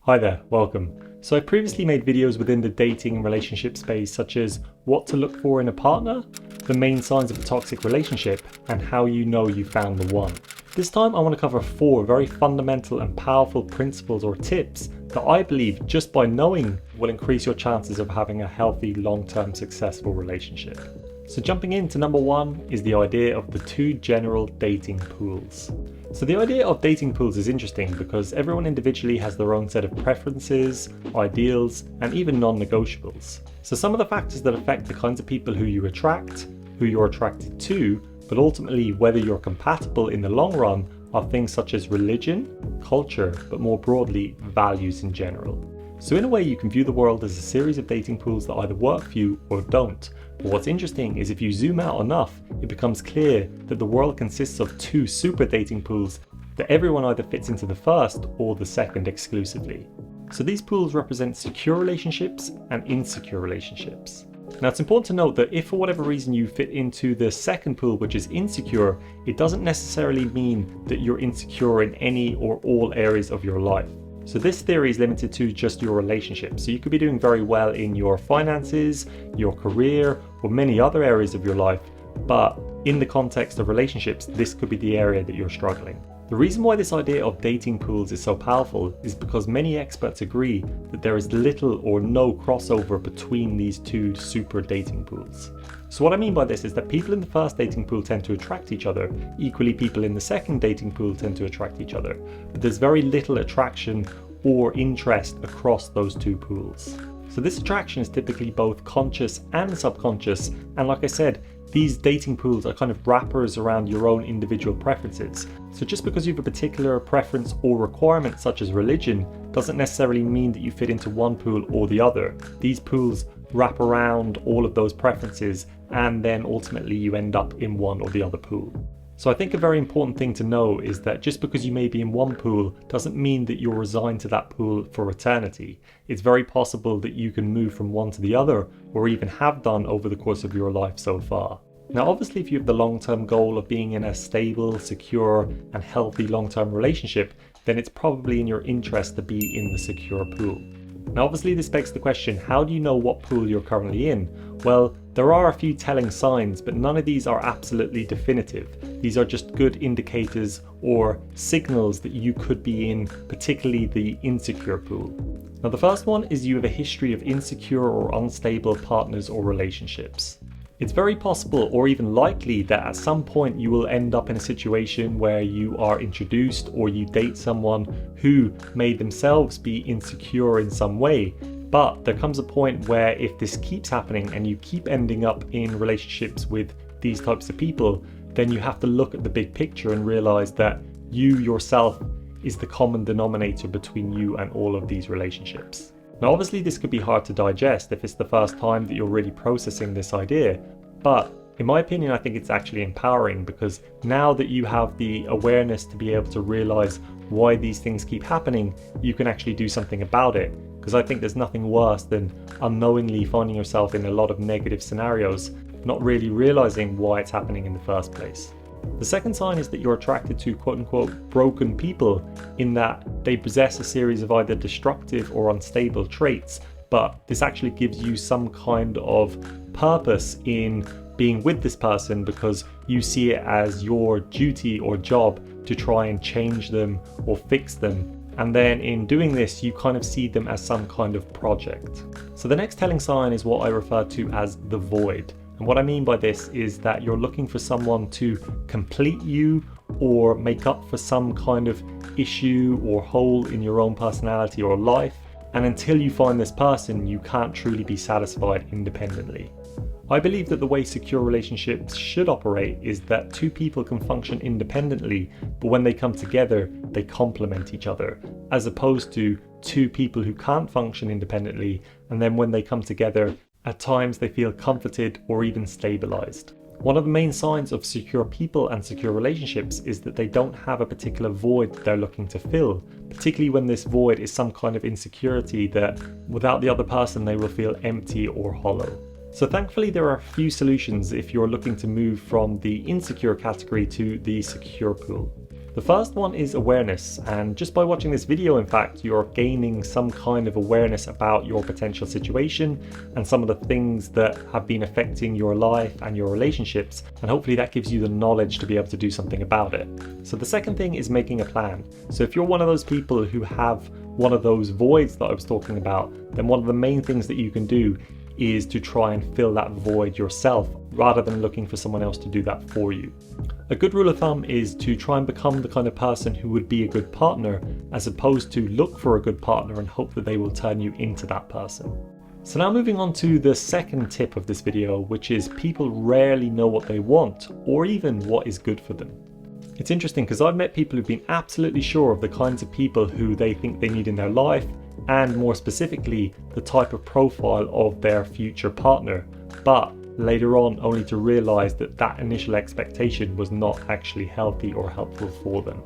Hi there, welcome. So I previously made videos within the dating and relationship space such as what to look for in a partner, the main signs of a toxic relationship, and how you know you found the one. This time I want to cover 4 very fundamental and powerful principles or tips that I believe just by knowing will increase your chances of having a healthy, long-term, successful relationship. So jumping into number 1 is the idea of the 2 general dating pools. So the idea of dating pools is interesting because everyone individually has their own set of preferences, ideals, and even non-negotiables. So some of the factors that affect the kinds of people who you attract, who you're attracted to, but ultimately whether you're compatible in the long run are things such as religion, culture, but more broadly, values in general. So in a way you can view the world as a series of dating pools that either work for you or don't. But what's interesting is if you zoom out enough, it becomes clear that the world consists of 2 super dating pools that everyone either fits into the first or the second exclusively. So these pools represent secure relationships and insecure relationships. Now it's important to note that if for whatever reason you fit into the second pool, which is insecure, it doesn't necessarily mean that you're insecure in any or all areas of your life. So this theory is limited to just your relationships. So you could be doing very well in your finances, your career, or many other areas of your life, but in the context of relationships, this could be the area that you're struggling. The reason why this idea of dating pools is so powerful is because many experts agree that there is little or no crossover between these 2 super dating pools. So what I mean by this is that people in the first dating pool tend to attract each other, equally people in the second dating pool tend to attract each other, but there's very little attraction or interest across those 2 pools. So this attraction is typically both conscious and subconscious, and like I said, these dating pools are kind of wrappers around your own individual preferences. So just because you have a particular preference or requirement such as religion doesn't necessarily mean that you fit into one pool or the other. These pools wrap around all of those preferences and then ultimately you end up in one or the other pool. So I think a very important thing to know is that just because you may be in one pool doesn't mean that you're resigned to that pool for eternity. It's very possible that you can move from one to the other, or even have done over the course of your life so far. Now obviously if you have the long-term goal of being in a stable, secure and healthy long-term relationship, then it's probably in your interest to be in the secure pool. Now obviously this begs the question, how do you know what pool you're currently in? Well, there are a few telling signs, but none of these are absolutely definitive. These are just good indicators or signals that you could be in, particularly the insecure pool. Now the first one is you have a history of insecure or unstable partners or relationships. It's very possible or even likely that at some point you will end up in a situation where you are introduced or you date someone who may themselves be insecure in some way. But there comes a point where if this keeps happening and you keep ending up in relationships with these types of people, then you have to look at the big picture and realize that you yourself is the common denominator between you and all of these relationships. Now obviously this could be hard to digest if it's the first time that you're really processing this idea, but in my opinion I think it's actually empowering, because now that you have the awareness to be able to realize why these things keep happening, you can actually do something about it. Because I think there's nothing worse than unknowingly finding yourself in a lot of negative scenarios, not really realizing why it's happening in the first place. The second sign is that you're attracted to quote-unquote broken people, in that they possess a series of either destructive or unstable traits, but this actually gives you some kind of purpose in being with this person because you see it as your duty or job to try and change them or fix them. And then in doing this, you kind of see them as some kind of project. So the next telling sign is what I refer to as the void. And what I mean by this is that you're looking for someone to complete you or make up for some kind of issue or hole in your own personality or life. And until you find this person, you can't truly be satisfied independently. I believe that the way secure relationships should operate is that 2 people can function independently, but when they come together, they complement each other, as opposed to 2 people who can't function independently, and then when they come together, at times they feel comforted or even stabilized. One of the main signs of secure people and secure relationships is that they don't have a particular void they're looking to fill, particularly when this void is some kind of insecurity that without the other person they will feel empty or hollow. So thankfully there are a few solutions if you're looking to move from the insecure category to the secure pool. The first one is awareness, and just by watching this video, in fact, you're gaining some kind of awareness about your potential situation and some of the things that have been affecting your life and your relationships, and hopefully that gives you the knowledge to be able to do something about it. So the second thing is making a plan. So if you're one of those people who have one of those voids that I was talking about, then one of the main things that you can do is to try and fill that void yourself rather than looking for someone else to do that for you. A good rule of thumb is to try and become the kind of person who would be a good partner, as opposed to look for a good partner and hope that they will turn you into that person. So now moving on to the second tip of this video, which is people rarely know what they want or even what is good for them. It's interesting because I've met people who've been absolutely sure of the kinds of people who they think they need in their life, and more specifically the type of profile of their future partner, but later on only to realize that that initial expectation was not actually healthy or helpful for them.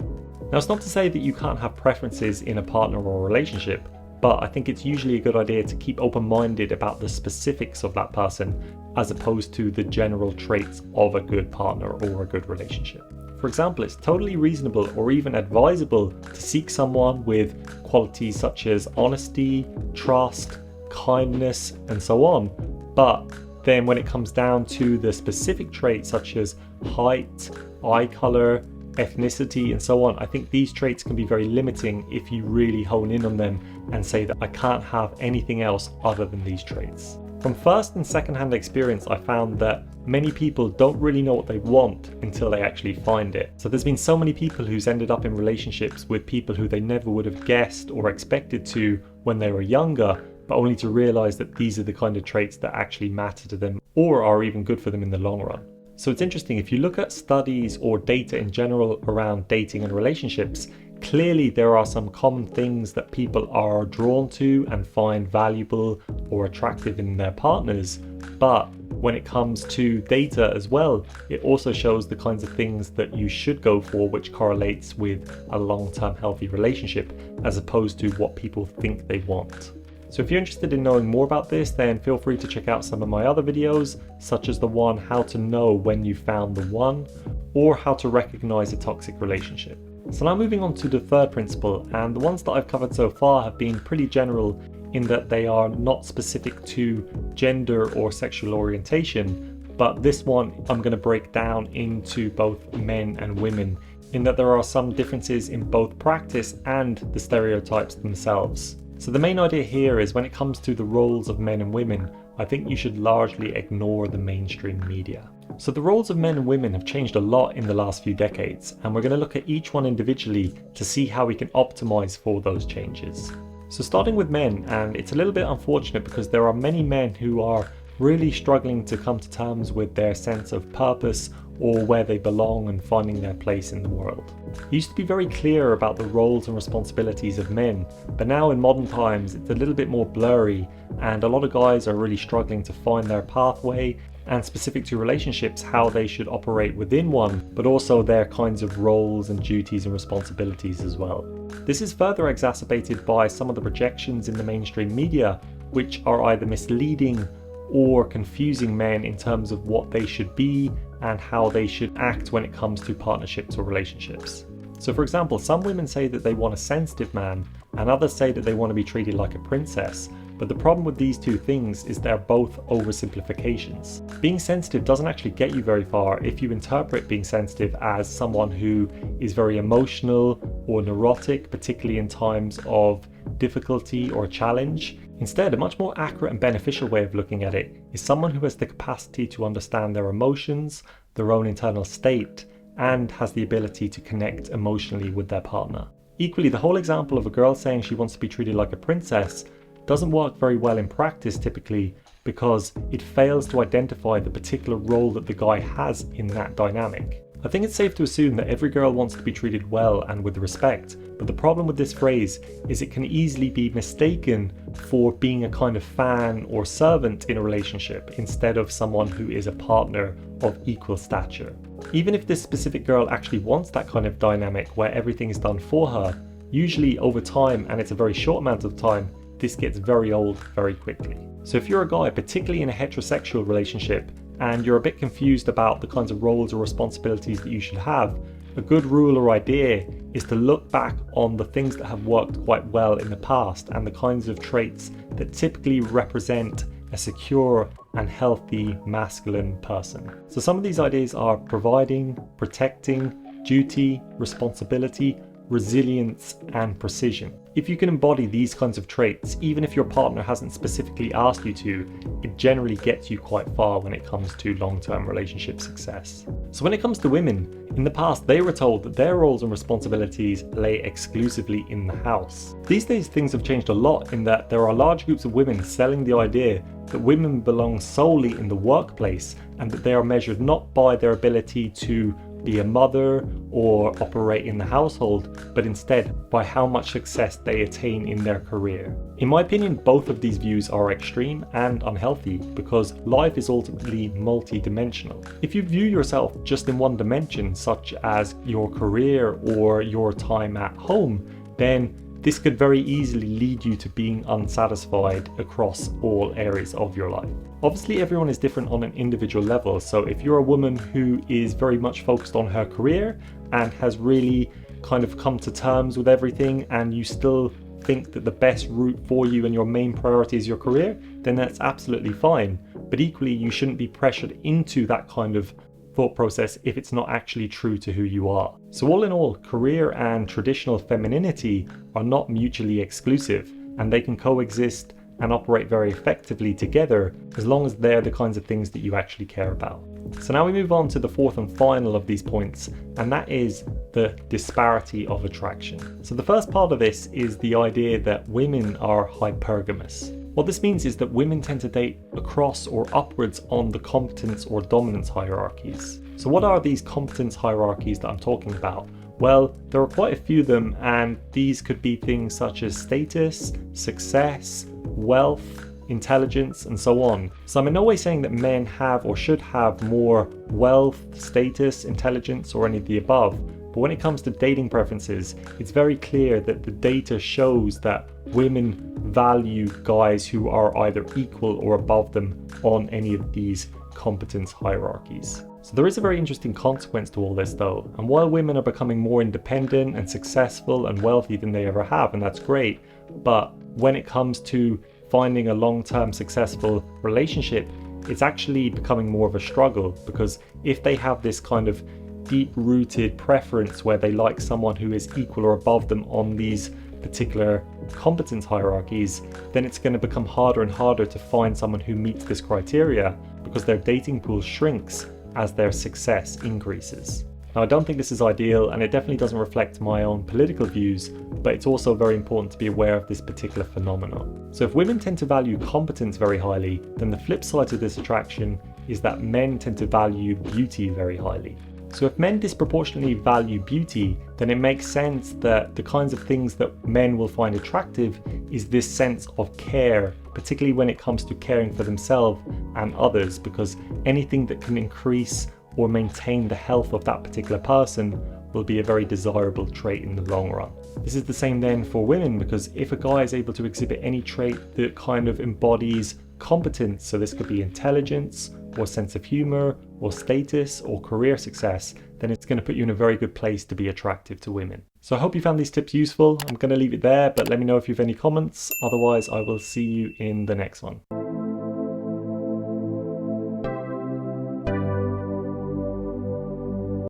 Now, it's not to say that you can't have preferences in a partner or a relationship, but I think it's usually a good idea to keep open-minded about the specifics of that person as opposed to the general traits of a good partner or a good relationship. For example, it's totally reasonable or even advisable to seek someone with qualities such as honesty, trust, kindness, and so on. But then when it comes down to the specific traits such as height, eye color, ethnicity, and so on, I think these traits can be very limiting if you really hone in on them and say that I can't have anything else other than these traits. From first and second-hand experience, I found that many people don't really know what they want until they actually find it. So there's been so many people who's ended up in relationships with people who they never would have guessed or expected to when they were younger, but only to realize that these are the kind of traits that actually matter to them or are even good for them in the long run. So it's interesting, if you look at studies or data in general around dating and relationships, clearly there are some common things that people are drawn to and find valuable or attractive in their partners. But when it comes to data as well, it also shows the kinds of things that you should go for, which correlates with a long-term healthy relationship as opposed to what people think they want. So if you're interested in knowing more about this, then feel free to check out some of my other videos, such as the one how to know when you found the one, or how to recognize a toxic relationship. So now moving on to the third principle, and the ones that I've covered so far have been pretty general in that they are not specific to gender or sexual orientation, but this one I'm going to break down into both men and women, in that there are some differences in both practice and the stereotypes themselves. So the main idea here is when it comes to the roles of men and women, I think you should largely ignore the mainstream media. So the roles of men and women have changed a lot in the last few decades, and we're going to look at each one individually to see how we can optimize for those changes. So starting with men, and it's a little bit unfortunate because there are many men who are really struggling to come to terms with their sense of purpose or where they belong and finding their place in the world. It used to be very clear about the roles and responsibilities of men, but now in modern times it's a little bit more blurry, and a lot of guys are really struggling to find their pathway and, specific to relationships, how they should operate within one, but also their kinds of roles and duties and responsibilities as well. This is further exacerbated by some of the projections in the mainstream media, which are either misleading or confusing men in terms of what they should be and how they should act when it comes to partnerships or relationships. So for example, some women say that they want a sensitive man and others say that they want to be treated like a princess. But the problem with these two things is they're both oversimplifications. Being sensitive doesn't actually get you very far if you interpret being sensitive as someone who is very emotional or neurotic, particularly in times of difficulty or challenge. Instead, a much more accurate and beneficial way of looking at it is someone who has the capacity to understand their emotions, their own internal state, and has the ability to connect emotionally with their partner. Equally, the whole example of a girl saying she wants to be treated like a princess doesn't work very well in practice typically, because it fails to identify the particular role that the guy has in that dynamic. I think it's safe to assume that every girl wants to be treated well and with respect, but the problem with this phrase is it can easily be mistaken for being a kind of fan or servant in a relationship instead of someone who is a partner of equal stature. Even if this specific girl actually wants that kind of dynamic where everything is done for her, usually over time, and it's a very short amount of time, this gets very old very quickly. So if you're a guy, particularly in a heterosexual relationship, and you're a bit confused about the kinds of roles or responsibilities that you should have, a good rule or idea is to look back on the things that have worked quite well in the past and the kinds of traits that typically represent a secure and healthy masculine person. So some of these ideas are providing, protecting, duty, responsibility, resilience, and precision. If you can embody these kinds of traits, even if your partner hasn't specifically asked you to, it generally gets you quite far when it comes to long-term relationship success. So when it comes to women, in the past they were told that their roles and responsibilities lay exclusively in the house. These days things have changed a lot in that there are large groups of women selling the idea that women belong solely in the workplace and that they are measured not by their ability to be a mother or operate in the household, but instead by how much success they attain in their career. In my opinion, both of these views are extreme and unhealthy because life is ultimately multi-dimensional. If you view yourself just in one dimension, such as your career or your time at home, then this could very easily lead you to being unsatisfied across all areas of your life. Obviously, everyone is different on an individual level, so if you're a woman who is very much focused on her career and has really kind of come to terms with everything and you still think that the best route for you and your main priority is your career, then that's absolutely fine. But equally, you shouldn't be pressured into that kind of thought process if it's not actually true to who you are. So all in all, career and traditional femininity are not mutually exclusive, and they can coexist and operate very effectively together as long as they're the kinds of things that you actually care about. So now we move on to the fourth and final of these points, and that is the disparity of attraction. So the first part of this is the idea that women are hypergamous. What this means is that women tend to date across or upwards on the competence or dominance hierarchies. So what are these competence hierarchies that I'm talking about? Well, there are quite a few of them, and these could be things such as status, success, wealth, intelligence, and so on. So I'm in no way saying that men have or should have more wealth, status, intelligence, or any of the above. But when it comes to dating preferences, it's very clear that the data shows that women value guys who are either equal or above them on any of these competence hierarchies. So there is a very interesting consequence to all this though, and while women are becoming more independent and successful and wealthy than they ever have, and that's great, but when it comes to finding a long-term successful relationship, it's actually becoming more of a struggle, because if they have this kind of deep-rooted preference where they like someone who is equal or above them on these particular competence hierarchies, then it's going to become harder and harder to find someone who meets this criteria because their dating pool shrinks as their success increases. Now, I don't think this is ideal, and it definitely doesn't reflect my own political views, but it's also very important to be aware of this particular phenomenon. So if women tend to value competence very highly, then the flip side to this attraction is that men tend to value beauty very highly. So if men disproportionately value beauty, then it makes sense that the kinds of things that men will find attractive is this sense of care, particularly when it comes to caring for themselves and others, because anything that can increase or maintain the health of that particular person will be a very desirable trait in the long run. This is the same then for women, because if a guy is able to exhibit any trait that kind of embodies competence, so this could be intelligence or sense of humor or status or career success, then it's going to put you in a very good place to be attractive to women. So I hope you found these tips useful. I'm going to leave it there, but let me know if you have any comments. Otherwise, I will see you in the next one.